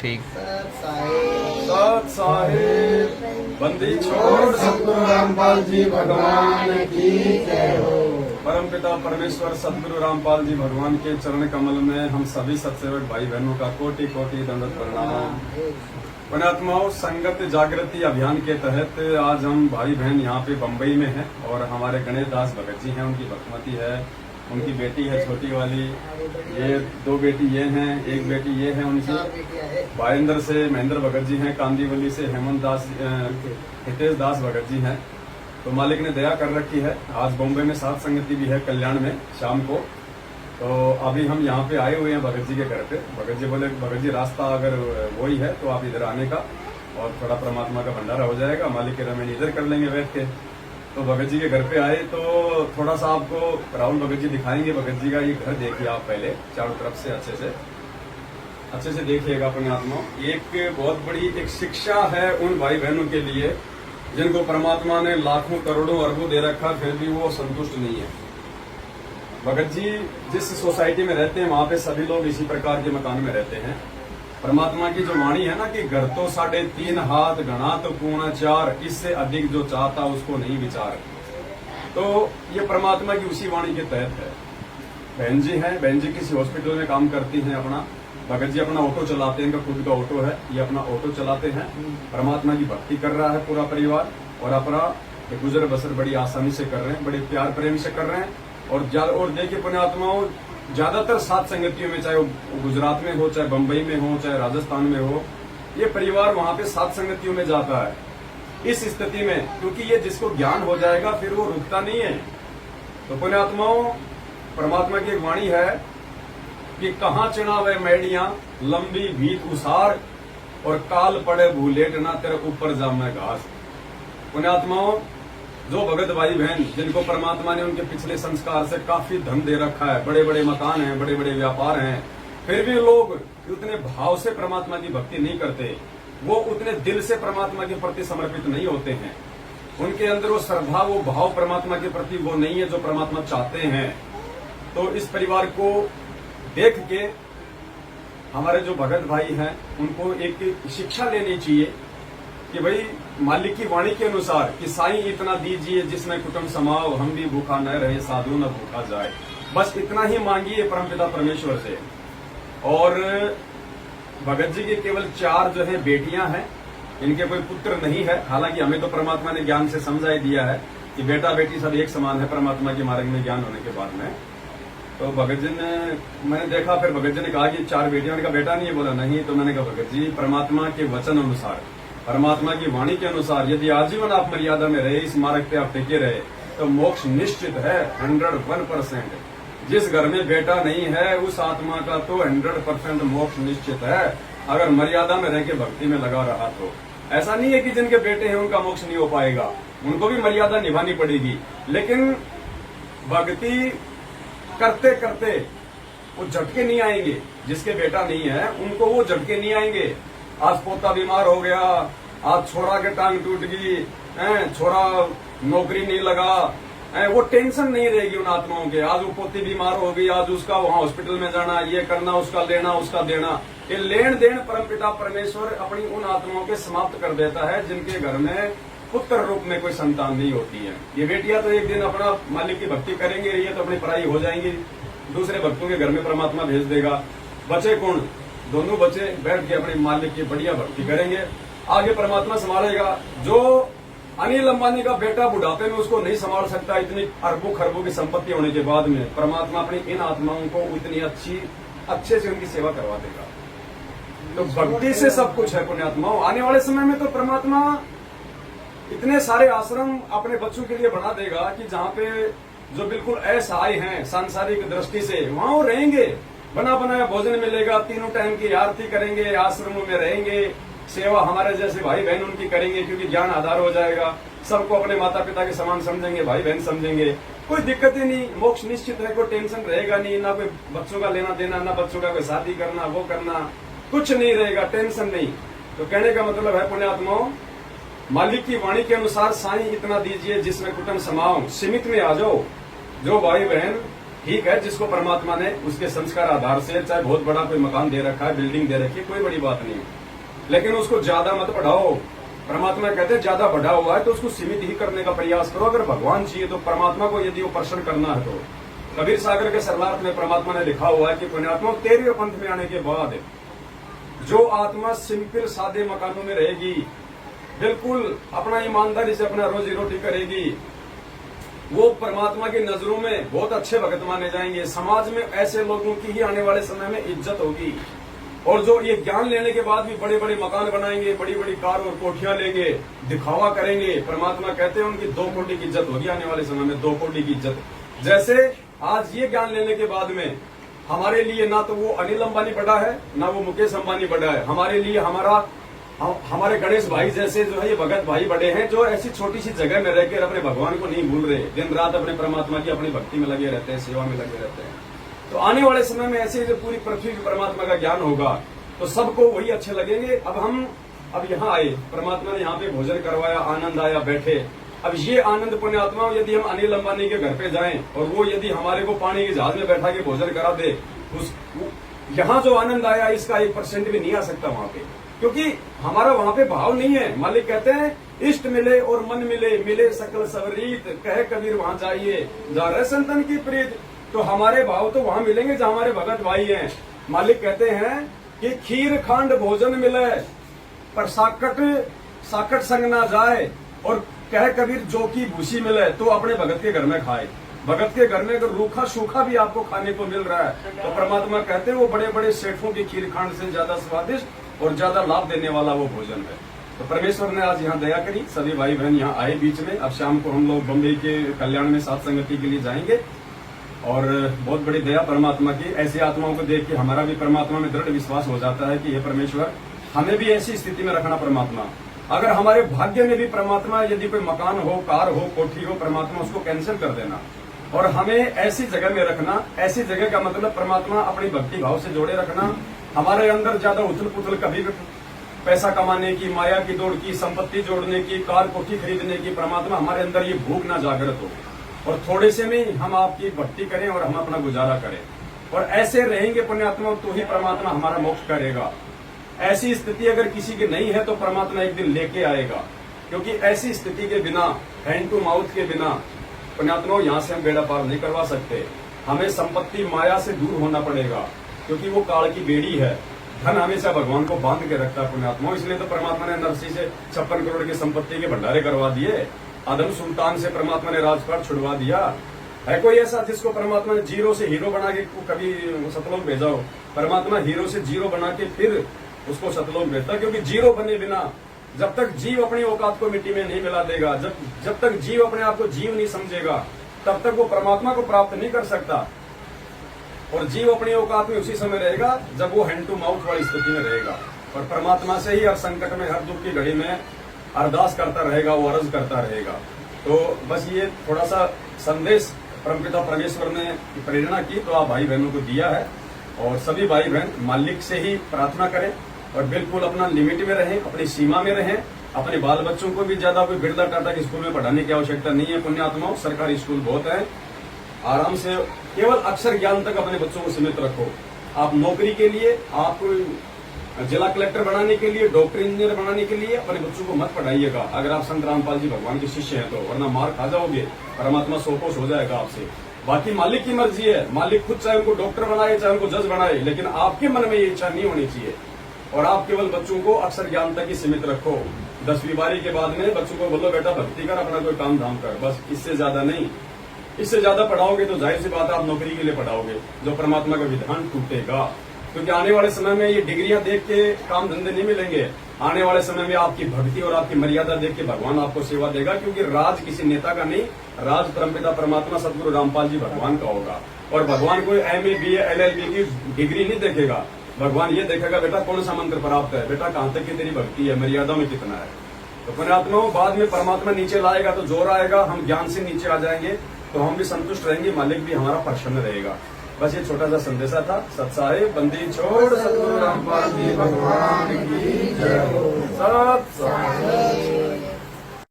ठीक। सत साहिब बंदी छोड़ सतगुरु रामपाल जी भगवान की जय हो। परम पिता परमेश्वर सतगुरु रामपाल जी भगवान के चरण कमल में हम सभी सत्सेवक भाई बहनों का कोटि कोटि दंडवत प्रणाम। पुण्यात्माओं, संगत जागृति अभियान के तहत आज हम भाई बहन यहाँ पे बम्बई में हैं और हमारे गणेश दास भगत जी हैं, उनकी बसमती है, उनकी बेटी है छोटी वाली, ये दो बेटी ये हैं, एक बेटी ये है उनकी। बारिंदर से महेंद्र भगत जी हैं, कांदीवली से हेमंत दास हितेश दास भगत जी हैं। तो मालिक ने दया कर रखी है। आज बॉम्बे में सात संगति भी है कल्याण में शाम को। तो अभी हम यहाँ पे आए हुए हैं भगत जी के घर पे। भगत जी बोले भगत जी रास्ता अगर वही है तो आप इधर आने का और थोड़ा परमात्मा का भंडारा हो जाएगा, मालिक के रमेन इधर कर लेंगे बैठ के। तो भगत जी के घर पे आए तो थोड़ा सा आपको राहुल भगत जी दिखाएंगे। भगत जी का ये घर देखिए आप पहले चारों तरफ से अच्छे से देखिएगा अपने आत्मा। एक बहुत बड़ी एक शिक्षा है उन भाई बहनों के लिए जिनको परमात्मा ने लाखों करोड़ों अरबों दे रखा, फिर भी वो संतुष्ट नहीं है। भगत जी जिस सोसाइटी में रहते हैं वहां पे सभी लोग इसी प्रकार के मकान में रहते हैं। परमात्मा की जो वाणी है ना कि घर तो 3.5 हाथ घना तो पूर्ण 4, इससे अधिक जो चाहता उसको नहीं विचार। तो ये परमात्मा की उसी वाणी के तहत है। बहन जी हैं, बहन जी किसी हॉस्पिटल में काम करती हैं अपना। भगत जी अपना ऑटो चलाते हैं, इनका खुद का ऑटो है, ये अपना ऑटो चलाते हैं। परमात्मा की भक्ति कर रहा है पूरा परिवार और अपना गुजर बसर बड़ी आसानी से कर रहे हैं, बड़े प्यार प्रेम से कर रहे हैं। और देखिए पुण्यात्माओं, ज्यादातर सात संगतियों में, चाहे वो गुजरात में हो, चाहे बम्बई में हो, चाहे राजस्थान में हो, ये परिवार वहां पे सात संगतियों में जाता है। इस स्थिति में क्योंकि ये जिसको ज्ञान हो जाएगा फिर वो रुकता नहीं है। तो पुण्यात्माओं, परमात्मा की एक वाणी है कि कहाँ चुनाव मैडिया लंबी भीत उसार और काल पड़े भूलेट ना तेरे ऊपर जामे घास। पुण्यात्माओं, जो भगत भाई बहन जिनको परमात्मा ने उनके पिछले संस्कार से काफी धन दे रखा है, बड़े बड़े मकान हैं, बड़े बड़े व्यापार हैं, फिर भी लोग उतने भाव से परमात्मा की भक्ति नहीं करते, वो उतने दिल से परमात्मा के प्रति समर्पित नहीं होते हैं। उनके अंदर वो श्रद्धा, वो भाव परमात्मा के प्रति वो नहीं है जो परमात्मा चाहते हैं। तो इस परिवार को देख के हमारे जो भगत भाई हैं उनको एक शिक्षा लेनी चाहिए कि भाई मालिक की वाणी के अनुसार कि साईं इतना दीजिए जिसमें कुटुंब समाओ, हम भी भूखा न रहे साधु न भूखा जाए। बस इतना ही मांगिए परमपिता परमेश्वर से। और भगत जी के केवल 4 जो है बेटियां हैं, इनके कोई पुत्र नहीं है। हालांकि हमें तो परमात्मा ने ज्ञान से समझा ही दिया है कि बेटा बेटी सब एक समान है परमात्मा के मार्ग में ज्ञान होने के बाद में। तो भगत जी ने, मैंने देखा, फिर भगत जी ने कहा कि 4 बेटियां, मैंने कहा बेटा नहीं है, बोला नहीं। तो मैंने कहा भगत जी परमात्मा के वचन अनुसार, परमात्मा की वाणी के अनुसार यदि आजीवन आप मर्यादा में रहे, इस मार्ग पे आप टिके रहे तो मोक्ष निश्चित है 101%। जिस घर में बेटा नहीं है उस आत्मा का तो 100% मोक्ष निश्चित है, अगर मर्यादा में रह के भक्ति में लगा रहा तो। ऐसा नहीं है कि जिनके बेटे हैं उनका मोक्ष नहीं हो पाएगा, उनको भी मर्यादा निभानी पड़ेगी। लेकिन भक्ति करते करते वो झटके नहीं आएंगे। जिसके बेटा नहीं है उनको वो झटके नहीं आएंगे। आज पोता बीमार हो गया, आज छोरा के टांग टूट गई, छोरा नौकरी नहीं लगा, वो टेंशन नहीं रहेगी उन आत्माओं के। आज वो पोती बीमार हो गई, आज उसका वहां हॉस्पिटल में जाना, ये करना, उसका लेना, उसका देना, ये लेन देन परमपिता परमेश्वर अपनी उन आत्माओं के समाप्त कर देता है जिनके घर में पुत्र रूप में कोई संतान नहीं होती है। ये बेटियां तो एक दिन अपना मालिक की भक्ति करेंगे, ये तो अपनी पढ़ाई हो जाएंगी, दूसरे भक्तों के घर में परमात्मा भेज देगा। बचे कौन? दोनों बच्चे बैठ के अपने मालिक की बढ़िया भक्ति करेंगे, आगे परमात्मा संभालेगा। जो अनिल अंबानी का बेटा बुढ़ापे में उसको नहीं संभाल सकता, इतनी अरबों खरबों की संपत्ति होने के बाद में परमात्मा अपनी इन आत्माओं को इतनी अच्छे से उनकी सेवा करवा देगा। तो भक्ति से सब कुछ है पुण्यात्माओं। आने वाले समय में तो परमात्मा इतने सारे आश्रम अपने बच्चों के लिए बना देगा कि जहाँ पे जो बिल्कुल असहाय हैं सांसारिक दृष्टि से, वहां वो रहेंगे। बना बनाया भोजन मिलेगा, 3 टाइम की आरती करेंगे, आश्रमों में रहेंगे, सेवा हमारे जैसे भाई बहन उनकी करेंगे क्योंकि ज्ञान आधार हो जाएगा। सबको अपने माता पिता के समान समझेंगे, भाई बहन समझेंगे, कोई दिक्कत ही नहीं, मोक्ष निश्चित है, कोई टेंशन रहेगा नहीं, ना कोई बच्चों का लेना देना, ना बच्चों का कोई शादी करना, वो करना, कुछ नहीं रहेगा, टेंशन नहीं। तो कहने का मतलब है पुण्यात्माओं, मालिक की वाणी के अनुसार साईं इतना दीजिए जिसमें कुटुंब समाओ, सीमित में आ जाओ। जो भाई बहन ठीक है, जिसको परमात्मा ने उसके संस्कार आधार से चाहे बहुत बड़ा कोई मकान दे रखा है, बिल्डिंग दे रखी है, कोई बड़ी बात नहीं, लेकिन उसको ज्यादा मत बढ़ाओ। परमात्मा कहते हैं ज्यादा बढ़ा हुआ है तो उसको सीमित ही करने का प्रयास करो। अगर भगवान चाहिए तो परमात्मा को यदि वो प्रसन्न करना है तो कबीर सागर के सरलार्थ में परमात्मा ने लिखा हुआ है कि पुण्यात्मा 13वें पंथ में आने के बाद जो आत्मा सिंपल सादे मकानों में रहेगी, बिल्कुल अपना ईमानदारी से अपना रोजी रोटी करेगी, वो परमात्मा की नजरों में बहुत अच्छे भगत माने जाएंगे। समाज में ऐसे लोगों की ही आने वाले समय में इज्जत होगी। और जो ये ज्ञान लेने के बाद भी बड़े बड़े मकान बनाएंगे, बड़ी बड़ी कार और कोठियां लेंगे, दिखावा करेंगे, परमात्मा कहते हैं उनकी 2 कोटि की इज्जत होगी आने वाले समय में, 2 कोटि की इज्जत। जैसे आज ये ज्ञान लेने के बाद में हमारे लिए ना तो वो अनिल अंबानी बड़ा है, ना वो मुकेश अंबानी बड़ा है। हमारे लिए हमारे गणेश भाई जैसे जो है ये भगत भाई बड़े हैं, जो ऐसी छोटी सी जगह में रहकर अपने भगवान को नहीं भूल रहे, दिन रात अपने परमात्मा की अपनी भक्ति में लगे रहते हैं, सेवा में लगे रहते हैं। तो आने वाले समय में ऐसे जो पूरी पृथ्वी की परमात्मा का ज्ञान होगा तो सबको वही अच्छे लगेंगे। अब यहाँ आए, परमात्मा ने यहाँ पे भोजन करवाया, आनंद आया, बैठे। अब ये आनंद पुण्यात्मा यदि हम अनिल अंबानी के घर पे जाएं और वो यदि हमारे को पानी के जहाज में बैठा के भोजन करा दे, यहाँ जो आनंद आया इसका 1% भी नहीं आ सकता वहाँ पे, क्योंकि हमारा वहाँ पे भाव नहीं है। मालिक कहते हैं इष्ट मिले और मन मिले, मिले सकल सवरीत, कहे कबीर वहाँ जाइए जा रहे संतन की प्रीत। तो हमारे भाव तो वहाँ मिलेंगे जहाँ हमारे भगत भाई हैं। मालिक कहते हैं कि खीर खांड भोजन मिले पर साकट संग ना जाए, और कह कबीर जो की भूसी मिले तो अपने भगत के घर में खाए। भगत के घर में अगर रूखा सूखा भी आपको खाने को मिल रहा है तो परमात्मा कहते हैं वो बड़े बड़े सेठों की खीर खांड से ज्यादा स्वादिष्ट और ज्यादा लाभ देने वाला वो भोजन है। तो परमेश्वर ने आज यहाँ दया करी, सभी भाई बहन यहाँ आए बीच में। अब शाम को हम लोग बम्बई के कल्याण में साथ संगति के लिए जाएंगे और बहुत बड़ी दया परमात्मा की। ऐसी आत्माओं को देख के हमारा भी परमात्मा में दृढ़ विश्वास हो जाता है कि ये परमेश्वर हमें भी ऐसी स्थिति में रखना। परमात्मा अगर हमारे भाग्य में भी परमात्मा यदि कोई मकान हो, कार हो, कोठी हो, परमात्मा उसको कैंसिल कर देना और हमें ऐसी जगह में रखना। ऐसी जगह का मतलब परमात्मा अपनी भक्ति भाव से जोड़े रखना। हमारे अंदर ज्यादा उथल पुथल कभी भी पैसा कमाने की, माया की दौड़ की, संपत्ति जोड़ने की, कार कोठी खरीदने की, परमात्मा हमारे अंदर ये भूख ना जागृत हो और थोड़े से में हम आपकी भक्ति करें और हम अपना गुजारा करें और ऐसे रहेंगे पुण्यात्मा तो ही परमात्मा हमारा मोक्ष करेगा। ऐसी स्थिति अगर किसी की नहीं है तो परमात्मा एक दिन लेके आएगा, क्योंकि ऐसी स्थिति के बिना, हैंड टू माउथ के बिना पुण्यात्मा यहाँ से हम बेड़ा पार नहीं करवा सकते। हमें संपत्ति माया से दूर होना पड़ेगा, क्योंकि वो काल की बेड़ी है। धन हमेशा भगवान को बांध के रखता है पुण्यात्मा। इसलिए तो परमात्मा ने नरसी से 56 करोड़ की संपत्ति के भंडारे करवा दिए। आदम सुल्तान से परमात्मा ने राजपाट छुड़वा दिया। है कोई ऐसा जिसको परमात्मा ने जीरो से हीरो बना के कभी सतलोक भेजा हो? परमात्मा हीरो से जीरो बना के फिर उसको सतलोक भेजता, क्योंकि जीरो बने बिना जब तक जीव अपनी औकात को मिट्टी में नहीं मिला देगा, जब तक जीव अपने आप को जीव नहीं समझेगा, तब तक वो परमात्मा को प्राप्त नहीं कर सकता। और जीव अपनी औकात में उसी समय रहेगा जब वो हैंड टू माउथ वाली स्थिति में रहेगा और परमात्मा से ही हर संकट में, हर दुख की घड़ी में अरदास करता रहेगा, वो अर्ज करता रहेगा। तो बस ये थोड़ा सा संदेश परमपिता परमेश्वर ने प्रेरणा की तो आप भाई बहनों को दिया है। और सभी भाई बहन मालिक से ही प्रार्थना करें और बिल्कुल अपना लिमिट में रहें, अपनी सीमा में रहें। अपने बाल बच्चों को भी ज्यादा कोई बिरला टाटा के स्कूल में पढ़ाने की आवश्यकता नहीं है पुण्यात्माओं। सरकारी स्कूल बहुत है, आराम से केवल अक्षर ज्ञान तक अपने बच्चों को सीमित रखो। आप नौकरी के लिए, आप जिला कलेक्टर बनाने के लिए, डॉक्टर इंजीनियर बनाने के लिए अपने बच्चों को मत पढ़ाइएगा अगर आप संत रामपाल जी भगवान के शिष्य हैं तो, वरना मार खा जाओगे, परमात्मा सोपोष हो जाएगा आपसे। बाकी मालिक की मर्जी है, मालिक खुद चाहे उनको डॉक्टर बनाए चाहे उनको जज बनाए, लेकिन आपके मन में ये इच्छा नहीं होनी चाहिए। और आप केवल बच्चों को अक्षर ज्ञान तक ही सीमित रखो। 10वीं बारी के बाद में बच्चों को बोलो बेटा भक्ति कर, अपना कोई काम धाम कर, बस इससे ज्यादा नहीं। इससे ज्यादा पढ़ाओगे तो जाहिर सी बात है आप नौकरी के लिए पढ़ाओगे, जो परमात्मा का विधान टूटेगा। क्योंकि आने वाले समय में ये डिग्रियां देख के काम धंधे नहीं मिलेंगे। आने वाले समय में आपकी भक्ति और आपकी मर्यादा देख के भगवान आपको सेवा देगा, क्योंकि राज किसी नेता का नहीं, राज परमपिता परमात्मा सदगुरु रामपाल जी भगवान का होगा। और भगवान कोई MA BA LLB की डिग्री नहीं देखेगा, भगवान ये देखेगा बेटा कौन सा मंत्र प्राप्त है, बेटा कहाँ तक की तेरी भक्ति है, मर्यादा में कितना है। तो पुण्यात्माओं बाद में परमात्मा नीचे लाएगा तो जोर आएगा, हम ज्ञान से नीचे आ जाएंगे तो हम भी संतुष्ट रहेंगे, मालिक भी हमारा प्रसन्न रहेगा। बस ये छोटा सा संदेशा था। सत्साहे बंदी छोड़ सतगुरु रामपाल जी भगवान की जय। सत